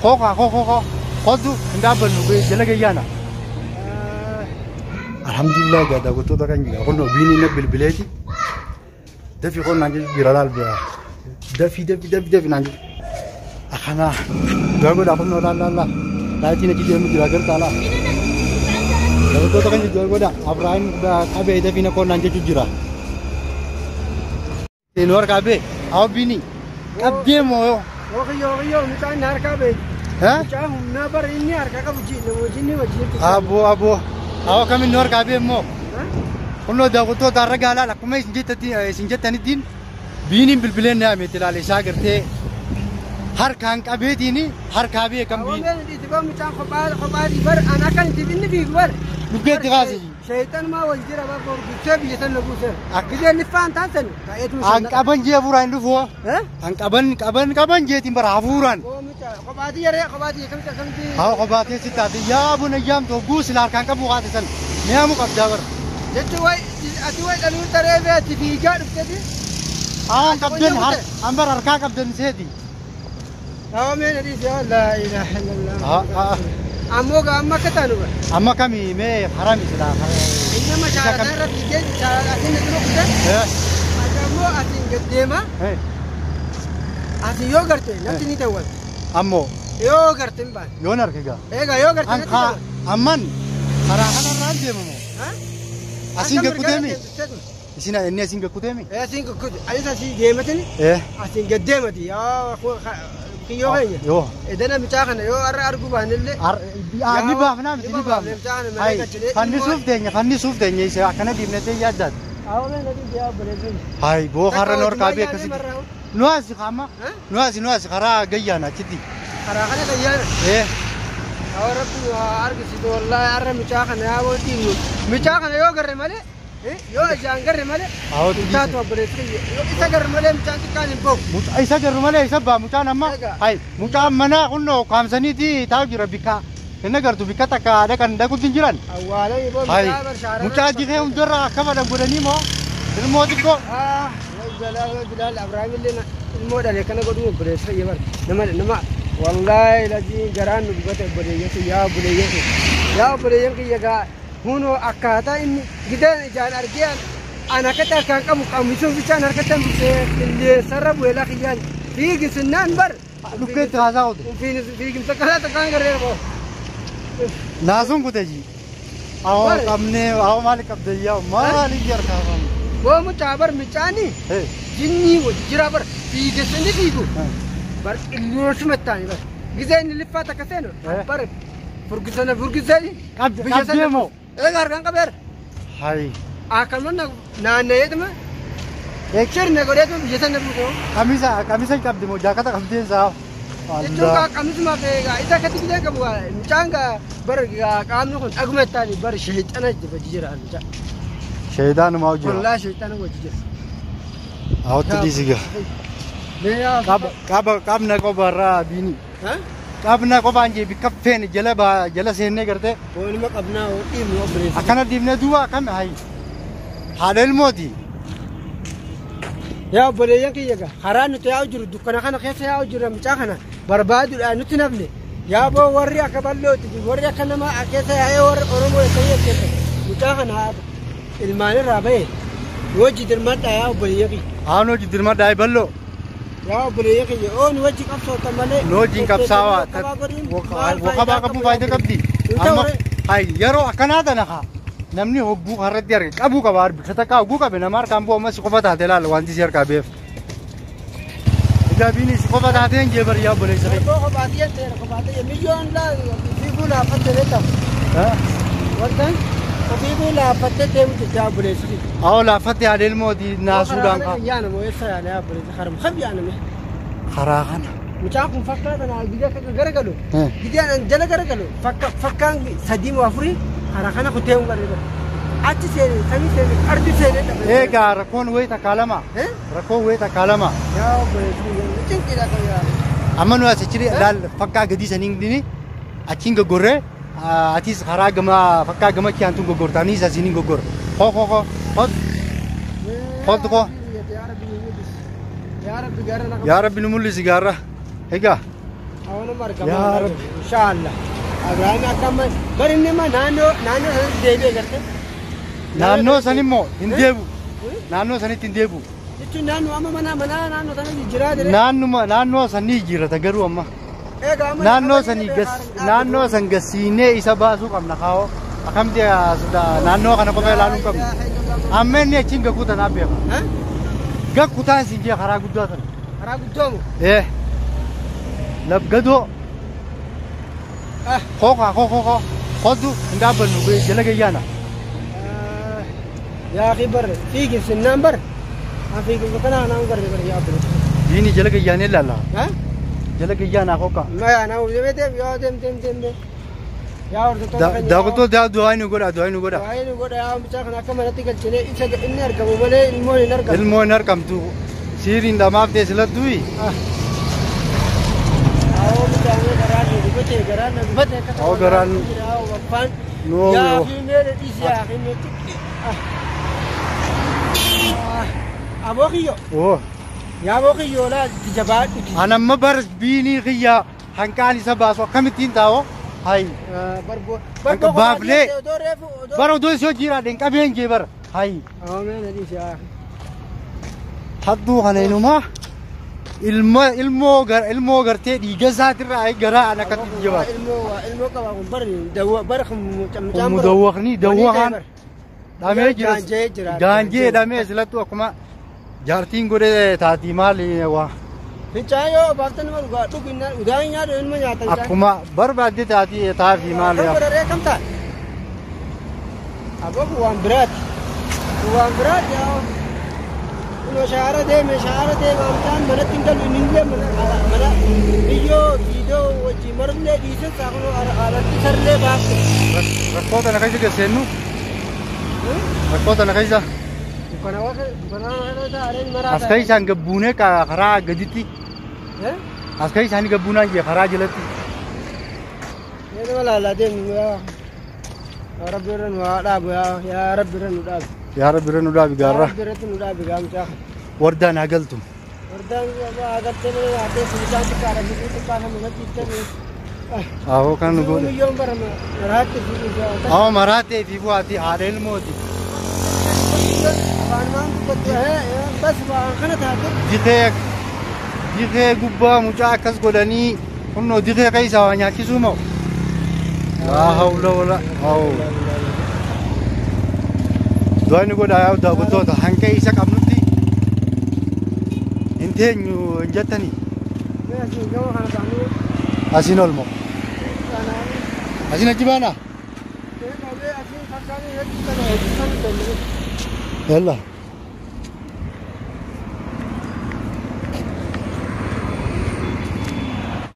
خوخا خوخا خذوا ندابل نبي جلك يانا الحمد لله قاعد أقول تودا كان قلنا بيني نبل بلادي ده في قلنا نجي جرالال بيا ده في نجي أخنا جاكو دابل نولا لا لا تيجي نجي جم جراجر تالا ده تودا كان جاكو دا أبراهيم كابي ده فينا قلنا نجي جرا تنور كابي أو بيني كابي مو يو متى نهار كابي ها جاهم نبر إني أركا كبجي نوجيني وجيت أبو أو كم نور كابي مو كله ده قطو دارجة لا كم سنجت الدين بيني بالبلين نعم تلالي شاكر تي هر كان كابي تيني هر كابي كم بين أولي تبغى متى خبار بر أنا كان تبيني في بر بقيت غازي شيطان ما وجدي ربا بور بتشبي يسن نبوسه أكيد نفان تانسن أنك أبان جي أفوران لفوا أنك أبان جي تيمبر أفوران خباتي يا ريا خباتي كم تي ها خباتي ستاتي يا أبو نجام تو غوس لار كان كبو غادي سن نعمو كبجاور جتوي ألون ترى بيت في جار بتدي كبدن هر أمبر أركا كبدن سيدي من ريس يا لا إله إلا الله أموك أما كتانو أما كمي مي حرامي سلا إنما شارع دار تيجي شارع أتين نتروح ده أجمع أتين قديمة أتين يوغرتين نتني تقول أمو يوغرتين بان يونر كيجا إيجا يوغرتين أنك أمن خراخنا راندي مو أسين كقدامي إسينا إني أسين كقدامي أسين كقد أيسا سين جيمتني أسين قديمتي يا أخو كيو هي يو إذا أنا متاخنا يو أرجو بهنلة أني بافنا متني باف هاي فني سوف دنيا إيش أكنا ديمنتي يادات أولا ندي يا بريزون هاي بو خارن اور كابي كسي نوازي خاما نوازي خرا جيانا كدي خرا خنا جيانا ربي أرجع سيد والله أرى متاخنا يا ودي متاخنا يو قرر ماله يو جان قرر ماله تاتو بريزون يو إذا قرر ماله متاخن كان يبوك إذا قرر ماله يسبب متاخن أما هاي متاخن منا قلنا كام سنة دي تاجر بكا إننا قرطو بكا تكا ده كان ده كنت جيران أولا يبغى متاخن شارع متاخن دي كه undra كم ada budani mo الموت كو بلال أبراهيم اللي الموت عليه كنا قدوم بريزون يبغى نما والله لذي جران نبغى بريزون يا بريزون كي يجا هونو أكاتا إني جدا جان أرجيان أنا كتر كان كم يسوي بيشان أركتم اللي سرب ولا خيال في جسنان بر لوكيت هذا في جم تكلا تكان كره بو لازم كتجي أو كمنه أو مالك كبديا مالك يركابم वो मुचाबर मिचानी जिन्नी वो जिराबर पीके से नहीं पीको पर इल्लोश मत तानी बस गिज़ाइन लिफ़ा तक कैसे नो पर फुर्गिज़ानी कब मो एक आर्गन का बेर हाय आकलन ना नये तो मैं एक चर नगरे तो ये तो नहीं कमीसा कब दिमो जाकर तक कब दिन साहब itu kami cuma pega itu kata kita kamu cangga berkam nukun aku metali ber syaitan aja berjiran syaitan mau jual Allah syaitan mau jual awak tadi sih kab nak kau bara bini kab nak kau banjir bikap fen jala sihne kerte oh ini mak abna ini mau beri akan ada dimna dua kami hai hadal modi ya boleh yang kiyaga haran itu ya ujur dukana kana kese ya ujur mcakana barbadu anu tinabne ya bo warri akaballo tiji warri kana ma akese ya war oromo kayya kese mcakana ilmani rabe wajid almada ya boleh yaki ano jidir mada ay ballo ya boleh yaki on wajid kapso tamale no jin kapsawa wakaba kamu faida kabdi amma ay yaro akana da naka namni hobbu harad yar kabu kabar bikata ka ugu ka benamar kambu amma sukofata delal wanti sir ka bef ida bini sukofata den jebar ya boleh sare ko khobatiya ter khobatiya million la figula fatte ha wartan figula fatte tem ta boleh sare aw la fatte adel modi nasudan ka yana mo yasa ya boleh kharam khab yana me kharahan mucakum fakka dana gida ka gargalo gida jala gargalo fakkan sadim wafri harakana kutem gargalo ati sere sami sere ardi sere ga rakon we ta kalama rakon we ta kalama ya boleh cincin ka ya amanu asiciri dal fakka gadi saning dini acing gogore atis haragama fakka gama kian tung gogortani sa sini gogor ho ya rabbi numul sigara hega أنا مركب يا رب. إن شاء الله أبراهيم أكمل بريني ما نانو ديبي قرته naannoo san immoo hin deebu naannoo sanitti hin deebu إتشو نانو أما منا نانو تاني جرا دري naannoo sanii jijjiirrata garuu amma naannoo sanii naannoo san gasiinee isa baasuu qabna kaa'oo akkamti naannoo kana qofa ilaaluu qabna amma inni achiin gakkuu tanaa beeka gakkuu taan siin jee karaa guddaa sana karaa guddoomu labgadoo koo koddu hin dhaabbannu jala gayyaana يا أخي بر فيك السنان بر ما فيك بكنا أنا أقدر بر يا بر diini jala gayyaanee laalla ها jala gayyaanaa kooka ما أنا أقول جبت يا دم يا أرد daakutoo du'aa inni godha وين يقول يا مساك أنا كمان أتيك الجنة إيش إني أركب ولا المول نركب ilmoo hin argamtu siiriin dhamaaf teessilattuuyi أو مساك garaan بتة أو garaan نو يا أخي مير إيش يا أخي مير أبوكيو oo يا أبوكيو لا تجبات anamma bar biinii kiyyaa hanqaan isa baasu akkamittiin taa'oo hayi بربو baaflee bara odoo isii hojii raadeen qabeen jee bara hayi آمين إيش يا أخي hadduu kana inumaa ilmoo gartee dhiiga isaatirraa garaa an akkatti jabaatu ilmoo qaba kun bari barkum mudawwaqni dawwaqaan dhamee jira gaanjee dhamee silattu akkuma jaartiin godhe taatii maali waa Fincaayoo baaftan nama dhugaa dhuginna udaan nyaadhu ilma nyaatan akkuma barbaadde taafii maali yaa bararee kam taate abooku waan biraati yaa kunoo shaara deeme amtaan manatti hin galu inni mana biyyoo fiidoo wajjii marullee dhiisee saakunoo alatti sarlee baafte rakkoo tana keessa geesseennu rakkoo tana keessa as keessaan gabbuunee karaa gaditti as keessaan gabbuunaan jee karaa jalatti nama laalaa deemu yaa rabbi irra nu haa dhaabu yaa rabbi irra nu dhaabu yaa rabbi irra nu dhaabi gaarraa rabbi irratti nu dhaabi gaamcaa wardaan haa galtu wardaan agartee yaadee filisaan xiqqaadha biqiltuu xiqqaa nama irratti itti ahoo kan nu godhe milyoon barama maraatti fi ahoo maraatee fi bu'aati haadha ilmooti bas waan kana taate dikee gubbaa mucaa akkas godhanii kunnoo dikee keessaa waa nyaachisuu moo laa hawla wala du'a inni godhaa yaa daawwattoota hanqa isa qabnutti hin teenyu hin jettanii asiin olmo asiin achi baanaa yalla